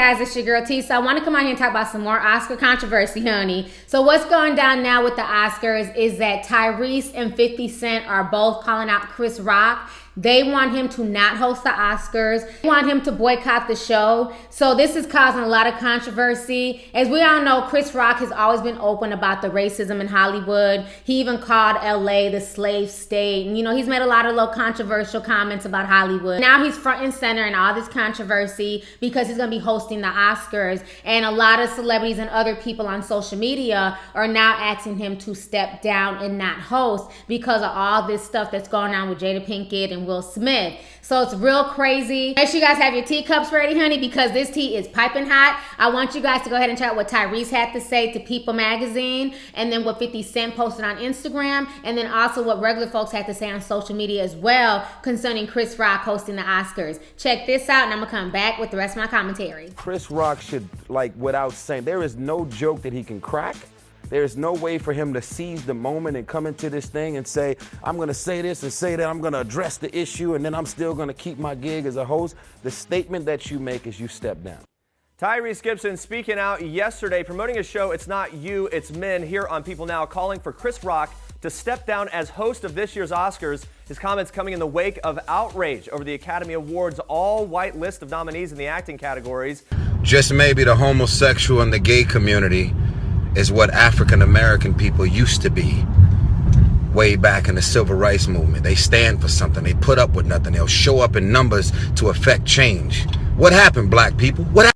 guys, it's your girl T. So I want to come out here and talk about some more Oscar controversy, honey. So what's going down now with the Oscars is that Tyrese and 50 Cent are both calling out Chris Rock. They want him to not host the Oscars. They want him to boycott the show. So this is causing a lot of controversy. As we all know, Chris Rock has always been open about the racism in Hollywood. He even called LA the slave state. And, he's made a lot of little controversial comments about Hollywood. Now he's front and center in all this controversy because he's going to be hosting the Oscars. And a lot of celebrities and other people on social media are now asking him to step down and not host because of all this stuff that's going on with Jada Pinkett and Will Smith. So it's real crazy. Make sure you guys have your teacups ready, honey, because this tea is piping hot. I want you guys to go ahead and check out what Tyrese had to say to People magazine, and then what 50 Cent posted on Instagram, and then also what regular folks had to say on social media as well concerning Chris Rock hosting the Oscars. Check this out, and I'm gonna come back with the rest of my commentary. Chris Rock should, without saying, there is no joke that he can crack. There's no way for him to seize the moment and come into this thing and say, I'm going to say this and say that, I'm going to address the issue, and then I'm still going to keep my gig as a host. The statement that you make is you step down. Tyrese Gibson speaking out yesterday, promoting his show, It's Not You, It's Men, here on People Now, calling for Chris Rock to step down as host of this year's Oscars. His comments coming in the wake of outrage over the Academy Awards' all-white list of nominees in the acting categories. Just maybe the homosexual and the gay community is what African American people used to be way back in the civil rights movement. They stand for something. They put up with nothing. They'll show up in numbers to affect change. What happened, black people? What happened?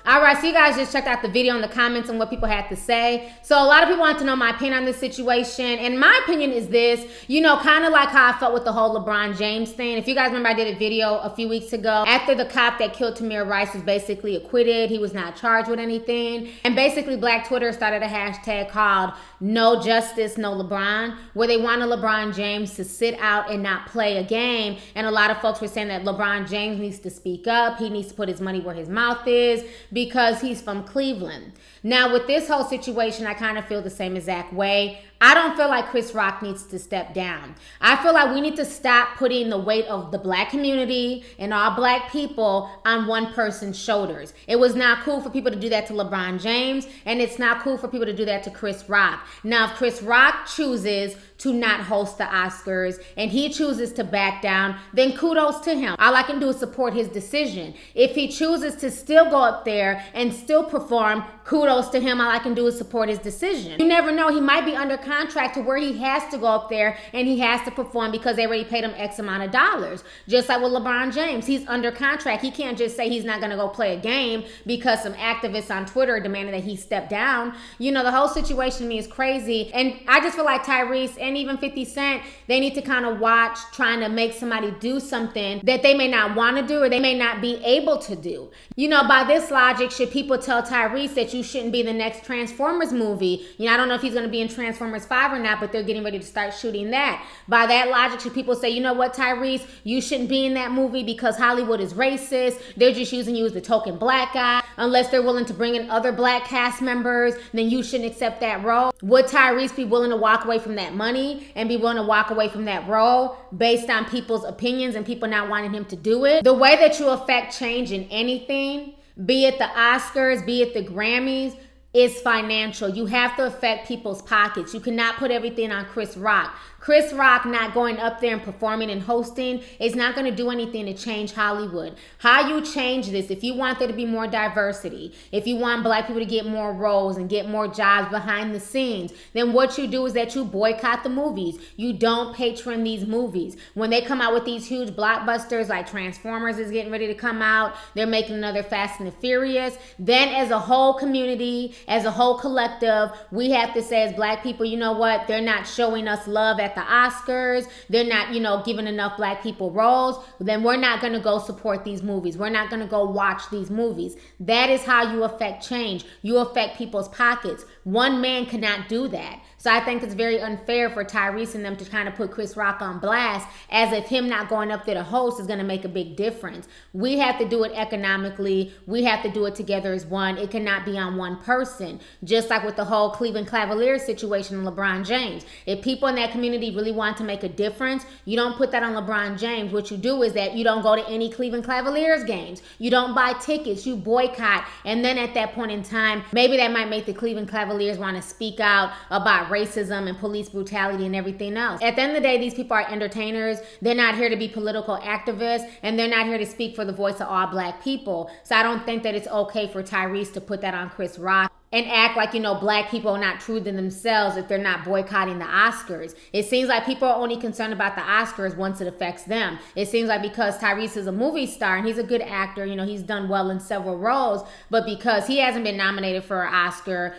All right, so you guys just checked out the video and the comments and what people had to say. So a lot of people want to know my opinion on this situation. And my opinion is this, kind of like how I felt with the whole LeBron James thing. If you guys remember, I did a video a few weeks ago after the cop that killed Tamir Rice was basically acquitted. He was not charged with anything. And basically Black Twitter started a hashtag called No Justice, No LeBron, where they wanted LeBron James to sit out and not play a game. And a lot of folks were saying that LeBron James needs to speak up. He needs to put his money where his mouth is, because he's from Cleveland. Now, with this whole situation, I kind of feel the same exact way. I don't feel like Chris Rock needs to step down. I feel like we need to stop putting the weight of the black community and all black people on one person's shoulders. It was not cool for people to do that to LeBron James, and it's not cool for people to do that to Chris Rock. Now, if Chris Rock chooses to not host the Oscars and he chooses to back down, then kudos to him. All I can do is support his decision. If he chooses to still go up there and still perform, kudos to him. All I can do is support his decision. You never know, he might be under contract to where he has to go up there and he has to perform because they already paid him X amount of dollars. Just like with LeBron James, he's under contract. He can't just say he's not going to go play a game because some activists on Twitter demanded that he step down. The whole situation to me is crazy. And I just feel like Tyrese and even 50 Cent, they need to kind of watch trying to make somebody do something that they may not want to do or they may not be able to do. By this logic, should people tell Tyrese that you shouldn't be the next Transformers movie? I don't know if he's going to be in Transformers 5 or not, but they're getting ready to start shooting that. By that logic, should people say, you know what, Tyrese, you shouldn't be in that movie because Hollywood is racist. They're just using you as the token black guy. Unless they're willing to bring in other black cast members, then you shouldn't accept that role. Would Tyrese be willing to walk away from that money and be willing to walk away from that role based on people's opinions and people not wanting him to do it? The way that you affect change in anything, be it the Oscars, be it the Grammys, is financial. You have to affect people's pockets. You cannot put everything on Chris Rock. Chris Rock not going up there and performing and hosting is not going to do anything to change Hollywood. How you change this, if you want there to be more diversity, if you want black people to get more roles and get more jobs behind the scenes, then what you do is that you boycott the movies. You don't patron these movies. When they come out with these huge blockbusters like Transformers is getting ready to come out, they're making another Fast and the Furious, then as a whole community, as a whole collective, we have to say as black people, you know what? They're not showing us love at the Oscars. They're not, giving enough black people roles. Then we're not going to go support these movies. We're not going to go watch these movies. That is how you affect change. You affect people's pockets. One man cannot do that. So I think it's very unfair for Tyrese and them to kind of put Chris Rock on blast as if him not going up there to host is going to make a big difference. We have to do it economically. We have to do it together as one. It cannot be on one person. Just like with the whole Cleveland Cavaliers situation and LeBron James. If people in that community really want to make a difference, you don't put that on LeBron James. What you do is that you don't go to any Cleveland Cavaliers games. You don't buy tickets. You boycott. And then at that point in time, maybe that might make the Cleveland Cavaliers want to speak out about racism and police brutality and everything else. At the end of the day, these people are entertainers. They're not here to be political activists, and they're not here to speak for the voice of all black people. So I don't think that it's okay for Tyrese to put that on Chris Rock and act like, black people are not true to themselves if they're not boycotting the Oscars. It seems like people are only concerned about the Oscars once it affects them. It seems like because Tyrese is a movie star and he's a good actor, he's done well in several roles, but because he hasn't been nominated for an Oscar,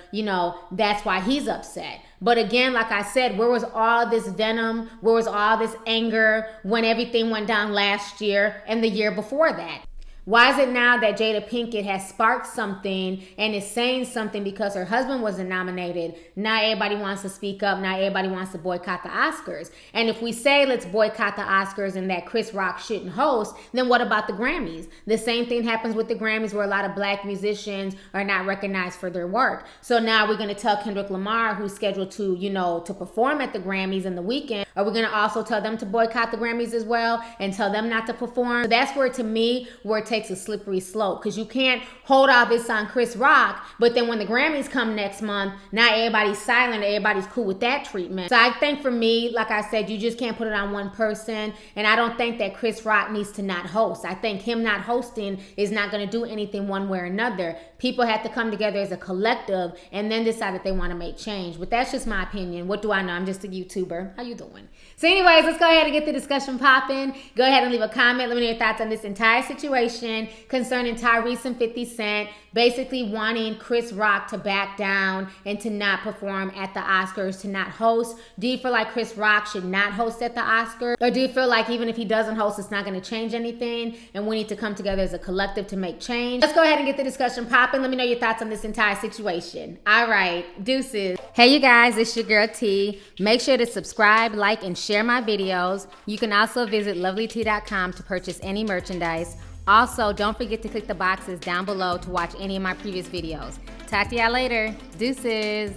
that's why he's upset. But again, like I said, where was all this venom? Where was all this anger when everything went down last year and the year before that? Why is it now that Jada Pinkett has sparked something and is saying something because her husband wasn't nominated? Now everybody wants to speak up. Now everybody wants to boycott the Oscars. And if we say let's boycott the Oscars and that Chris Rock shouldn't host, then what about the Grammys? The same thing happens with the Grammys where a lot of black musicians are not recognized for their work. So now we're going to tell Kendrick Lamar, who's scheduled to, to perform at the Grammys in the weekend, are we going to also tell them to boycott the Grammys as well and tell them not to perform? So that's where, to me, where it takes a slippery slope, because you can't hold all this on Chris Rock, but then when the Grammys come next month, now everybody's silent, everybody's cool with that treatment. So I think for me, like I said, you just can't put it on one person, and I don't think that Chris Rock needs to not host. I think him not hosting is not going to do anything one way or another. People have to come together as a collective and then decide that they want to make change. But that's just my opinion. What do I know? I'm just a YouTuber. How you doing? So anyways, let's go ahead and get the discussion popping. Go ahead and leave a comment. Let me know your thoughts on this entire situation concerning Tyrese and 50 Cent basically wanting Chris Rock to back down and to not perform at the Oscars, to not host. Do you feel like Chris Rock should not host at the Oscars? Or do you feel like even if he doesn't host, it's not going to change anything and we need to come together as a collective to make change? Let's go ahead and get the discussion popping. Let me know your thoughts on this entire situation. All right, deuces. Hey you guys, it's your girl T. Make sure to subscribe, like, and share my videos. You can also visit Lovelyti.com to purchase any merchandise. Also, don't forget to click the boxes down below to watch any of my previous videos. Talk to y'all later. Deuces.